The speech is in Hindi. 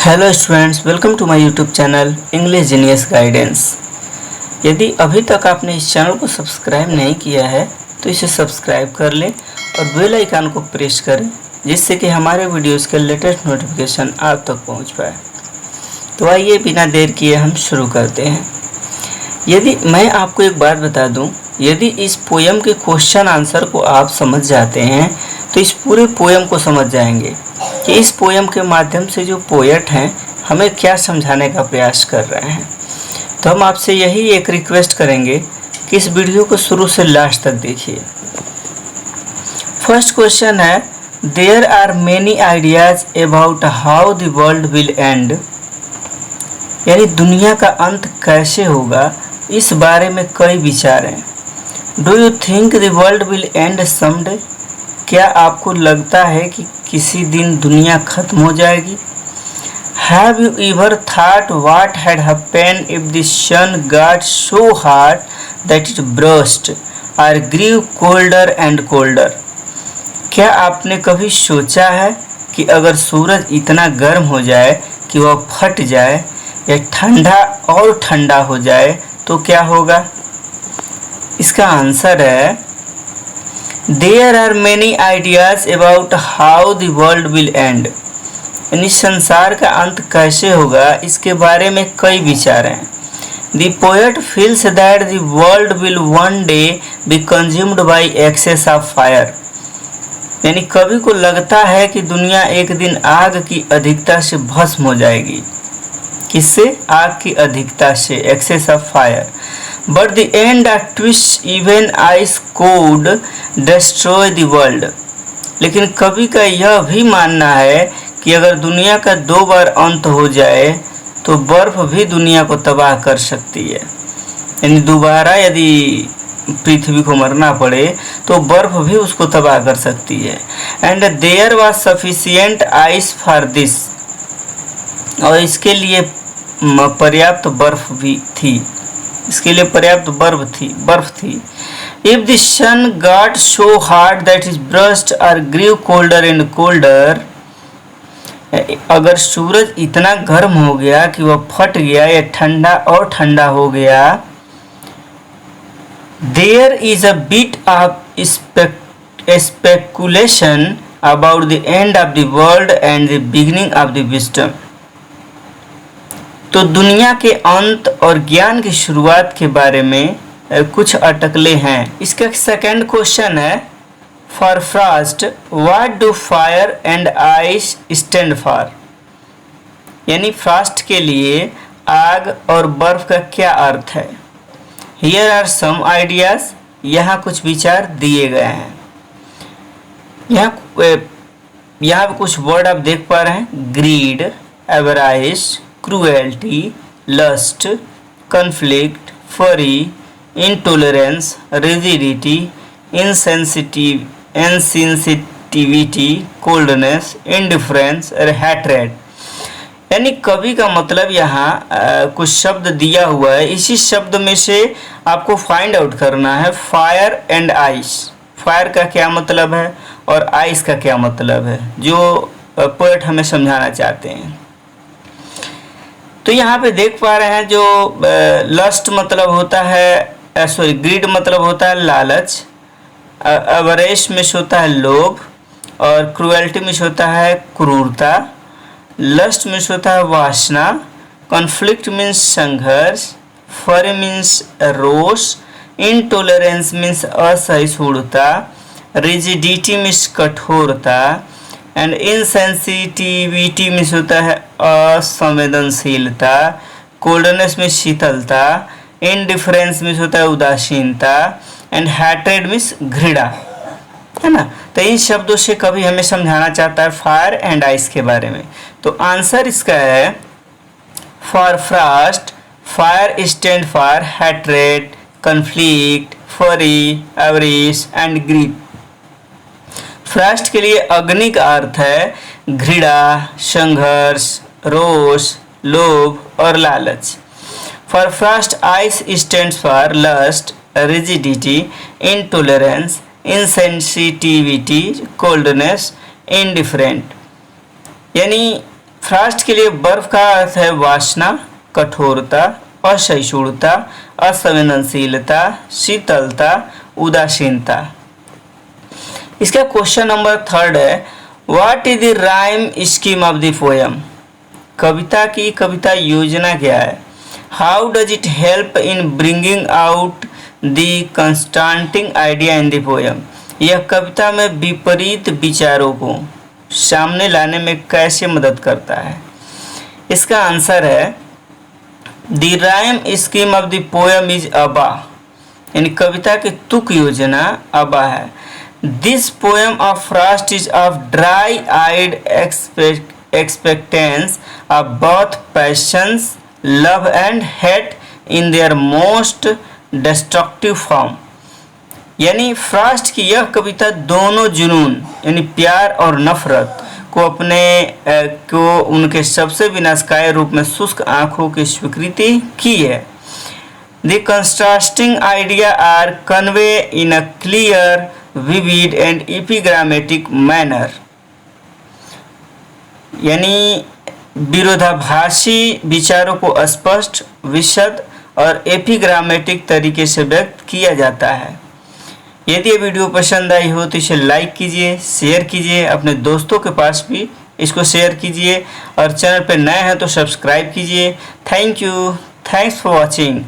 Hello students, welcome to my YouTube channel English genius guidance. यदि अभी तक आपने इस चैनल को सब्सक्राइब नहीं किया है तो इसे सब्सक्राइब कर लें और बेल आइकन को प्रेस करें, जिससे कि हमारे वीडियोस के लेटेस्ट नोटिफिकेशन आप तक पहुंच पाए। तो आइए बिना देर किए हम शुरू करते हैं। यदि मैं आपको एक बात बता दूं, यदि इस पोयम के क्वेश्चन आंसर को आप समझ जाते हैं तो इस पूरे पोयम को समझ जाएंगे कि इस पोयम के माध्यम से जो पोएट हैं हमें क्या समझाने का प्रयास कर रहे हैं। तो हम आपसे यही एक रिक्वेस्ट करेंगे कि इस वीडियो को शुरू से लास्ट तक देखिए। फर्स्ट क्वेश्चन है, there are many ideas about how the world will end, यानी दुनिया का अंत कैसे होगा इस बारे में कई विचार हैं। Do you think the world will and someday, क्या आपको लगता है कि किसी दिन दुनिया खत्म हो जाएगी? Have you ever thought what had happened if the sun got so hot that it burst और ग्रीव कोल्डर एंड कोल्डर, क्या आपने कभी सोचा है कि अगर सूरज इतना गर्म हो जाए कि वह फट जाए या ठंडा और ठंडा हो जाए तो क्या होगा? इसका आंसर है, there are many ideas about how the world will end, यानी संसार का अंत कैसे होगा इसके बारे में कई विचार हैं। The poet feels that the world will one day be consumed by access of fire, यानी कवि को लगता है कि दुनिया एक दिन आग की अधिकता से भस्म हो जाएगी। किससे? आग की अधिकता से, excess of fire. But the end of twist even ice could destroy the world, लेकिन कवि का यह भी मानना है कि अगर दुनिया का दो बार अंत हो जाए तो बर्फ भी दुनिया को तबाह कर सकती है, यानी दोबारा यदि पृथ्वी को मरना पड़े तो बर्फ भी उसको तबाह कर सकती है। And there was sufficient ice for this, और इसके लिए पर्याप्त बर्फ भी थी, इसके लिए पर्याप्त बर्फ थी। If the sun got so hot that is burst और ग्रीव कोल्डर एंड कोल्डर, अगर सूरज इतना गर्म हो गया कि वह फट गया या ठंडा और ठंडा हो गया, there is a bit of speculation about the end of the world and the beginning of the wisdom, तो दुनिया के अंत और ज्ञान की शुरुआत के बारे में कुछ अटकलें हैं। इसका सेकंड क्वेश्चन है, for Frost what do fire and ice stand for, यानी फ्रॉस्ट के लिए आग और बर्फ का क्या अर्थ है? हियर आर सम आइडियाज, यहाँ कुछ विचार दिए गए हैं। यहाँ कुछ वर्ड आप देख पा रहे हैं, ग्रीड, एवराइज, क्रूएल्टी, लस्ट, कन्फ्लिक्ट, फरी, intolerance, rigidity, insensitivity, coldness, indifference और हैट्रेड, यानी कवि का मतलब यहाँ कुछ शब्द दिया हुआ है। इसी शब्द में से आपको फाइंड आउट करना है फायर एंड आइस, फायर का क्या मतलब है और आइस का क्या मतलब है, जो पोएट हमें समझाना चाहते हैं। तो यहाँ पे देख पा रहे हैं जो लस्ट मतलब होता है, ग्रीड मतलब होता है लालच, अवरेश में होता है लोभ, और क्रूएल्टी में होता है क्रूरता, लस्ट में होता है वासना, कॉन्फ्लिक्ट मीन्स संघर्ष, फरी मीन्स रोष, इनटॉलरेंस मीन्स असहिष्णुता, रिजिडिटी मीन्स कठोरता, एंड इनसेंसिटिविटी में होता है असंवेदनशीलता, कोल्डनेस में शीतलता, इनडिफरेंस में होता है उदासीनता, एंड हैट्रेड मीन्स घृणा, है ना। तो इन शब्दों से कभी हमें समझाना चाहता है फायर एंड आइस के बारे में। तो आंसर इसका है, for Frost fire stand for hatred, conflict, फरी, एवरिश एंड ग्रीड। फ्रॉस्ट के लिए अग्नि का अर्थ है घृणा, संघर्ष, रोष, लोभ और लालच। For frost ice stands for lust, rigidity, intolerance, insensitivity, coldness, indifferent, यानी फ्रॉस्ट के लिए बर्फ का अर्थ है वासना, कठोरता, असहिष्णुता, असंवेदनशीलता, शीतलता, उदासीनता। इसका क्वेश्चन नंबर 3 है, what is the rhyme scheme of the poem? कविता योजना क्या है? How does it help in bringing out the contrasting idea in the poem? यह कविता में विपरीत विचारों को सामने लाने में कैसे मदद करता है? इसका आंसर है, the rhyme scheme of the poem is A B A, यानी कविता की तुक योजना अबा है। This poem of Frost is of dry eyed expectance of both passions, love and hate in their most destructive form. यानी फ्रॉस्ट की यह कविता दोनों जुनून यानी प्यार और नफरत को उनके सबसे विनाशकारी रूप में शुष्क आंखों की स्वीकृति की है। The contrasting idea are convey in a clear, vivid and epigrammatic manner, यानी विरोधाभासी विचारों को स्पष्ट, विशद और एपिग्रामेटिक तरीके से व्यक्त किया जाता है। यदि ये वीडियो पसंद आई हो तो इसे लाइक कीजिए, शेयर कीजिए, अपने दोस्तों के पास भी इसको शेयर कीजिए और चैनल पर नए हैं तो सब्सक्राइब कीजिए। Thank you, thanks for watching.